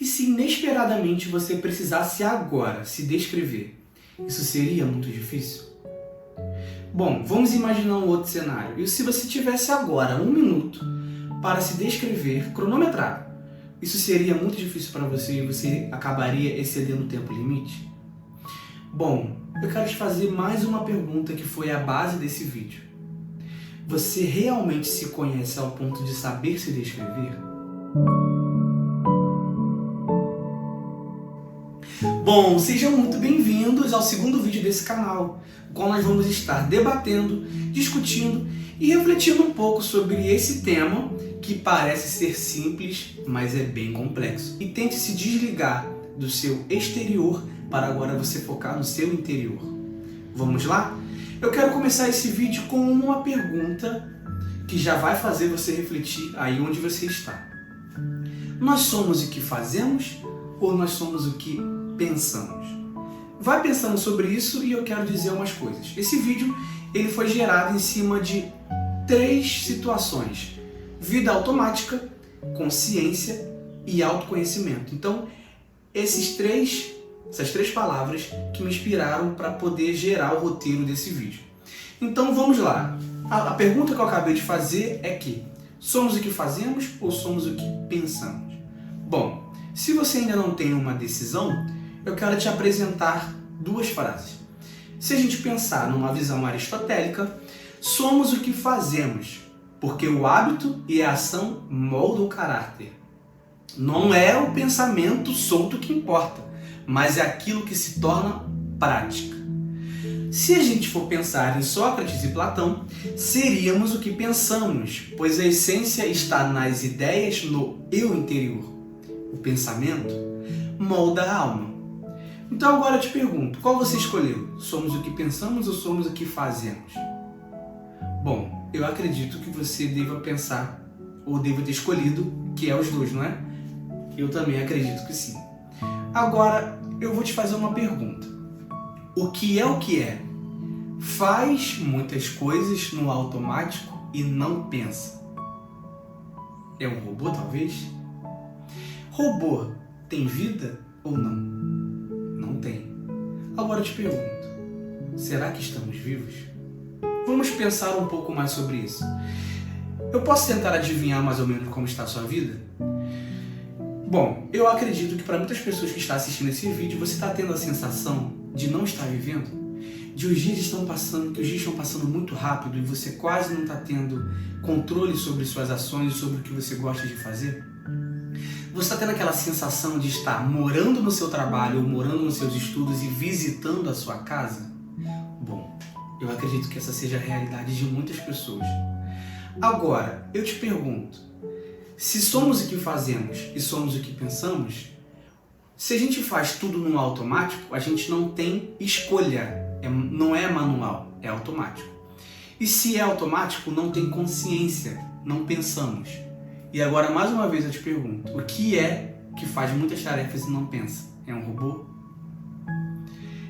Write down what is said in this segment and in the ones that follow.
E se inesperadamente você precisasse agora se descrever, isso seria muito difícil? Bom, vamos imaginar um outro cenário. E se você tivesse agora 1 minuto para se descrever cronometrado, isso seria muito difícil para você e você acabaria excedendo o tempo limite? Bom, eu quero te fazer mais uma pergunta que foi a base desse vídeo. Você realmente se conhece ao ponto de saber se descrever? Bom, sejam muito bem-vindos ao segundo vídeo desse canal, no qual nós vamos estar debatendo, discutindo e refletindo um pouco sobre esse tema que parece ser simples, mas é bem complexo. E tente se desligar do seu exterior para agora você focar no seu interior. Vamos lá? Eu quero começar esse vídeo com uma pergunta que já vai fazer você refletir aí onde você está. Nós somos o que fazemos ou nós somos o que pensamos? Vai pensando sobre isso e eu quero dizer umas coisas. Esse vídeo ele foi gerado em cima de 3 situações: vida automática, consciência e autoconhecimento. Então, essas três palavras que me inspiraram para poder gerar o roteiro desse vídeo. Então vamos lá. A pergunta que eu acabei de fazer é que somos o que fazemos ou somos o que pensamos? Bom, se você ainda não tem uma decisão, eu quero te apresentar 2 frases. Se a gente pensar numa visão aristotélica, somos o que fazemos, porque o hábito e a ação moldam o caráter. Não é o pensamento solto que importa, mas é aquilo que se torna prática. Se a gente for pensar em Sócrates e Platão, seríamos o que pensamos, pois a essência está nas ideias, no eu interior. O pensamento molda a alma. Então agora eu te pergunto, qual você escolheu? Somos o que pensamos ou somos o que fazemos? Bom, eu acredito que você deva pensar, ou deva ter escolhido, que é os 2, não é? Eu também acredito que sim. Agora, eu vou te fazer uma pergunta. O que é? Faz muitas coisas no automático e não pensa. É um robô, talvez? Robô tem vida ou não? Não tem. Agora eu te pergunto, será que estamos vivos? Vamos pensar um pouco mais sobre isso. Eu posso tentar adivinhar mais ou menos como está a sua vida? Bom, eu acredito que para muitas pessoas que estão assistindo esse vídeo, você está tendo a sensação de não estar vivendo, de os dias estão passando muito rápido e você quase não está tendo controle sobre suas ações e sobre o que você gosta de fazer. Você está tendo aquela sensação de estar morando no seu trabalho ou morando nos seus estudos e visitando a sua casa? Bom, eu acredito que essa seja a realidade de muitas pessoas. Agora, eu te pergunto, se somos o que fazemos e somos o que pensamos, se a gente faz tudo no automático, a gente não tem escolha, não é manual, é automático. E se é automático, não tem consciência, não pensamos. E agora, mais uma vez, eu te pergunto, o que é que faz muitas tarefas e não pensa? É um robô?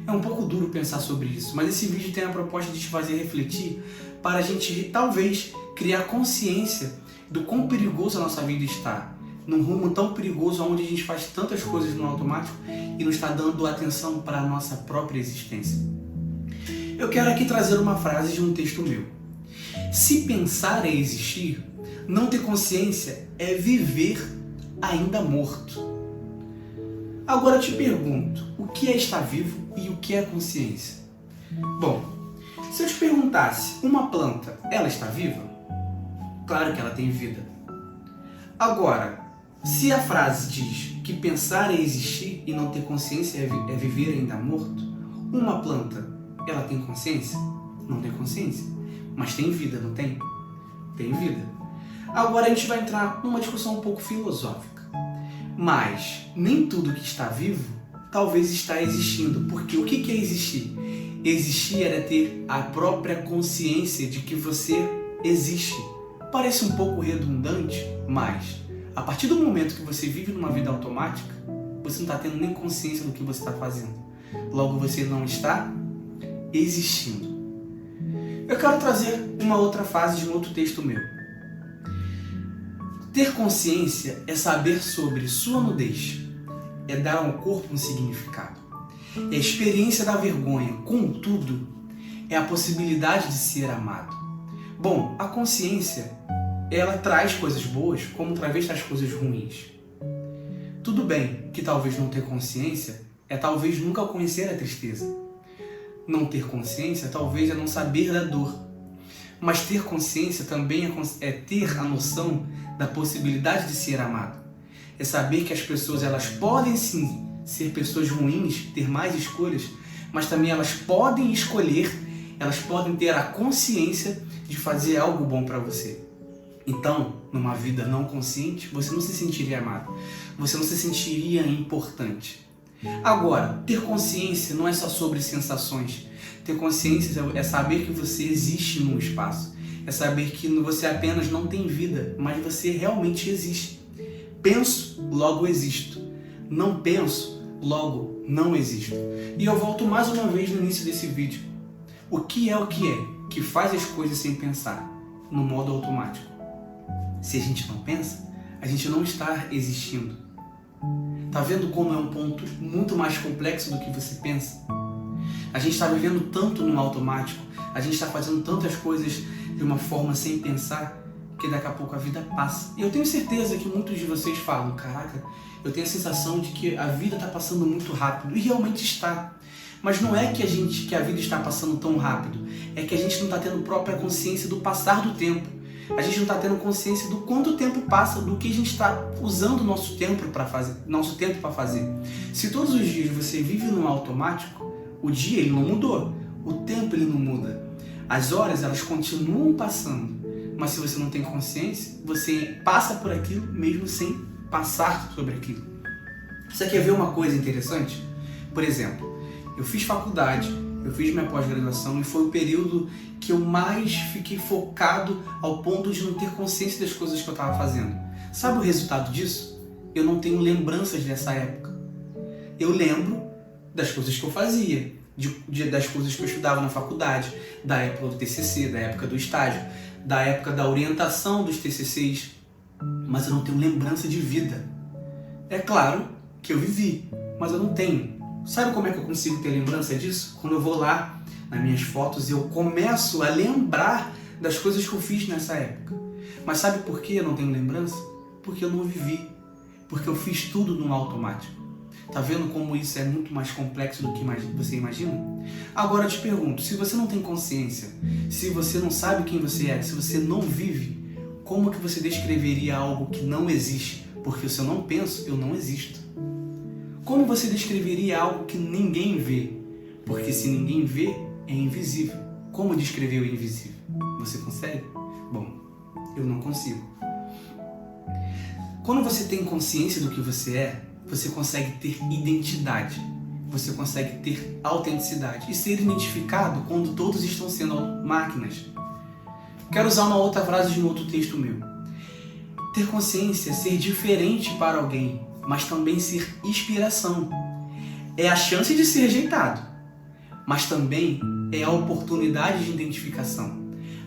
É um pouco duro pensar sobre isso, mas esse vídeo tem a proposta de te fazer refletir para a gente, talvez, criar consciência do quão perigoso a nossa vida está, num rumo tão perigoso onde a gente faz tantas coisas no automático e não está dando atenção para a nossa própria existência. Eu quero aqui trazer uma frase de um texto meu. Se pensar é existir, não ter consciência é viver ainda morto. Agora eu te pergunto, o que é estar vivo e o que é consciência? Bom, se eu te perguntasse, uma planta, ela está viva? Claro que ela tem vida. Agora, se a frase diz que pensar é existir e não ter consciência é viver ainda morto, uma planta, ela tem consciência? Não tem consciência. Mas tem vida, não tem? Tem vida. Agora a gente vai entrar numa discussão um pouco filosófica. Mas nem tudo que está vivo talvez está existindo. Porque o que é existir? Existir era ter a própria consciência de que você existe. Parece um pouco redundante, mas a partir do momento que você vive numa vida automática, você não está tendo nem consciência do que você está fazendo. Logo, você não está existindo. Eu quero trazer uma outra frase de um outro texto meu. Ter consciência é saber sobre sua nudez, é dar ao corpo um significado. É a experiência da vergonha, contudo, é a possibilidade de ser amado. Bom, a consciência, ela traz coisas boas, como talvez traz coisas ruins. Tudo bem que talvez não ter consciência é talvez nunca conhecer a tristeza. Não ter consciência talvez é não saber da dor. Mas ter consciência também é ter a noção da possibilidade de ser amado. É saber que as pessoas elas podem sim ser pessoas ruins, ter mais escolhas, mas também elas podem escolher, elas podem ter a consciência de fazer algo bom para você. Então, numa vida não consciente, você não se sentiria amado, você não se sentiria importante. Agora, ter consciência não é só sobre sensações. Ter consciência é saber que você existe no espaço. É saber que você apenas não tem vida, mas você realmente existe. Penso, logo existo. Não penso, logo não existo. E eu volto mais uma vez no início desse vídeo. O que é que faz as coisas sem pensar, no modo automático? Se a gente não pensa, a gente não está existindo. Tá vendo como é um ponto muito mais complexo do que você pensa? A gente está vivendo tanto no automático, a gente está fazendo tantas coisas de uma forma sem pensar, que daqui a pouco a vida passa. E eu tenho certeza que muitos de vocês falam, caraca, eu tenho a sensação de que a vida está passando muito rápido, e realmente está. Mas não é que a vida está passando tão rápido, é que a gente não está tendo própria consciência do passar do tempo. A gente não está tendo consciência do quanto tempo passa, do que a gente está usando o nosso tempo para fazer. Se todos os dias você vive no automático, o dia ele não mudou, o tempo ele não muda. As horas elas continuam passando, mas se você não tem consciência, você passa por aquilo mesmo sem passar sobre aquilo. Você quer ver uma coisa interessante? Por exemplo, eu fiz faculdade, eu fiz minha pós-graduação e foi o período que eu mais fiquei focado ao ponto de não ter consciência das coisas que eu estava fazendo. Sabe o resultado disso? Eu não tenho lembranças dessa época. Eu lembro das coisas que eu fazia, das coisas que eu estudava na faculdade, da época do TCC, da época do estágio, da época da orientação dos TCCs, mas eu não tenho lembrança de vida. É claro que eu vivi, mas eu não tenho. Sabe como é que eu consigo ter lembrança disso? Quando eu vou lá nas minhas fotos e eu começo a lembrar das coisas que eu fiz nessa época. Mas sabe por que eu não tenho lembrança? Porque eu não vivi. Porque eu fiz tudo no automático. Tá vendo como isso é muito mais complexo do que você imagina? Agora eu te pergunto, se você não tem consciência, se você não sabe quem você é, se você não vive, como que você descreveria algo que não existe? Porque se eu não penso, eu não existo. Como você descreveria algo que ninguém vê? Porque se ninguém vê, é invisível. Como descrever o invisível? Você consegue? Bom, eu não consigo. Quando você tem consciência do que você é, você consegue ter identidade. Você consegue ter autenticidade e ser identificado quando todos estão sendo máquinas. Quero usar uma outra frase de um outro texto meu. Ter consciência é ser diferente para alguém, mas também ser inspiração. É a chance de ser rejeitado, mas também é a oportunidade de identificação.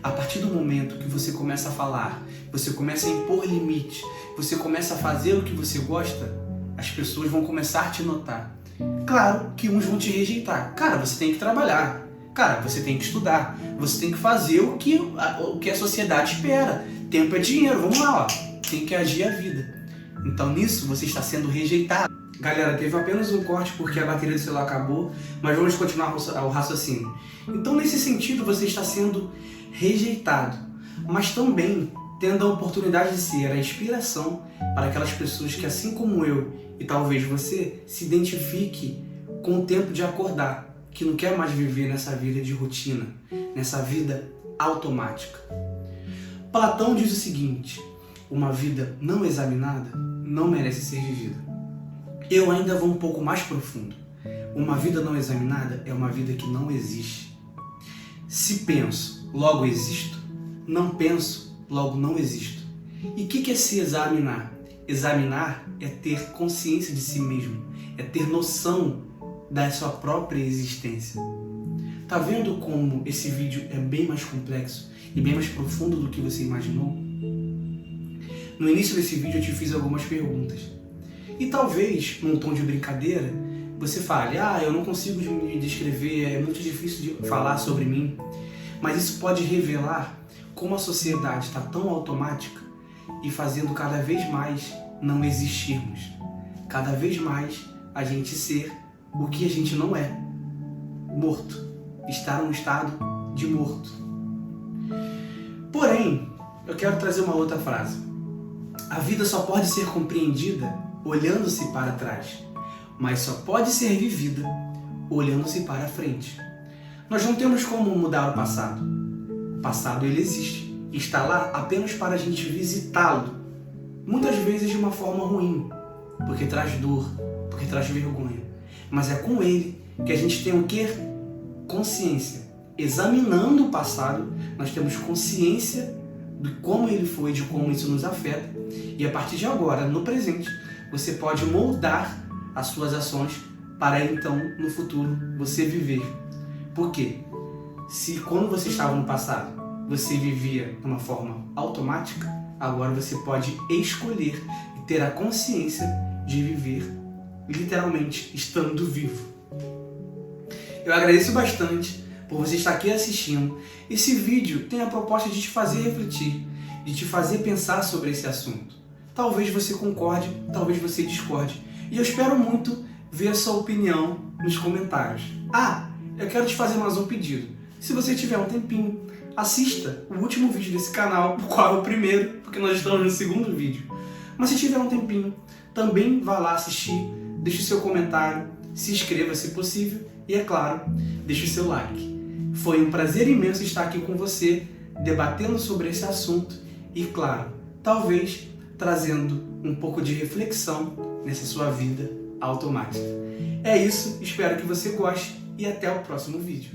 A partir do momento que você começa a falar, você começa a impor limite, você começa a fazer o que você gosta, as pessoas vão começar a te notar. Claro que uns vão te rejeitar. Cara, você tem que trabalhar. Cara, você tem que estudar. Você tem que fazer o que a sociedade espera. Tempo é dinheiro, vamos lá, ó. Tem que agir a vida. Então nisso você está sendo rejeitado. Galera, teve apenas um corte porque a bateria do celular acabou, mas vamos continuar o raciocínio. Então nesse sentido você está sendo rejeitado, mas também tendo a oportunidade de ser a inspiração para aquelas pessoas que, assim como eu e talvez você, se identifique com o tempo de acordar, que não quer mais viver nessa vida de rotina, nessa vida automática. Platão diz o seguinte: uma vida não examinada não merece ser vivida. Eu ainda vou um pouco mais profundo. Uma vida não examinada é uma vida que não existe. Se penso, logo existo. Não penso, logo não existo. E o que é se examinar? Examinar é ter consciência de si mesmo, é ter noção da sua própria existência. Tá vendo como esse vídeo é bem mais complexo e bem mais profundo do que você imaginou? No início desse vídeo eu te fiz algumas perguntas. E talvez, num tom de brincadeira, você fale, eu não consigo me descrever, é muito difícil de falar sobre mim. Mas isso pode revelar como a sociedade está tão automática e fazendo cada vez mais não existirmos. Cada vez mais a gente ser o que a gente não é. Morto. Estar num estado de morto. Porém, eu quero trazer uma outra frase. A vida só pode ser compreendida olhando-se para trás, mas só pode ser vivida olhando-se para frente. Nós não temos como mudar o passado. O passado, ele existe. Está lá apenas para a gente visitá-lo. Muitas vezes de uma forma ruim, porque traz dor, porque traz vergonha. Mas é com ele que a gente tem o quê? Consciência. Examinando o passado, nós temos consciência de como ele foi, de como isso nos afeta. E a partir de agora, no presente, você pode moldar as suas ações para então, no futuro, você viver. Por quê? Se quando você estava no passado, você vivia de uma forma automática, agora você pode escolher e ter a consciência de viver, literalmente, estando vivo. Eu agradeço bastante por você estar aqui assistindo. Esse vídeo tem a proposta de te fazer refletir, de te fazer pensar sobre esse assunto. Talvez você concorde, talvez você discorde. E eu espero muito ver a sua opinião nos comentários. Eu quero te fazer mais um pedido. Se você tiver um tempinho, assista o último vídeo desse canal, o qual é o primeiro, porque nós estamos no segundo vídeo. Mas se tiver um tempinho, também vá lá assistir, deixe o seu comentário, se inscreva se possível e, é claro, deixe o seu like. Foi um prazer imenso estar aqui com você, debatendo sobre esse assunto e, claro, talvez trazendo um pouco de reflexão nessa sua vida automática. É isso, espero que você goste e até o próximo vídeo.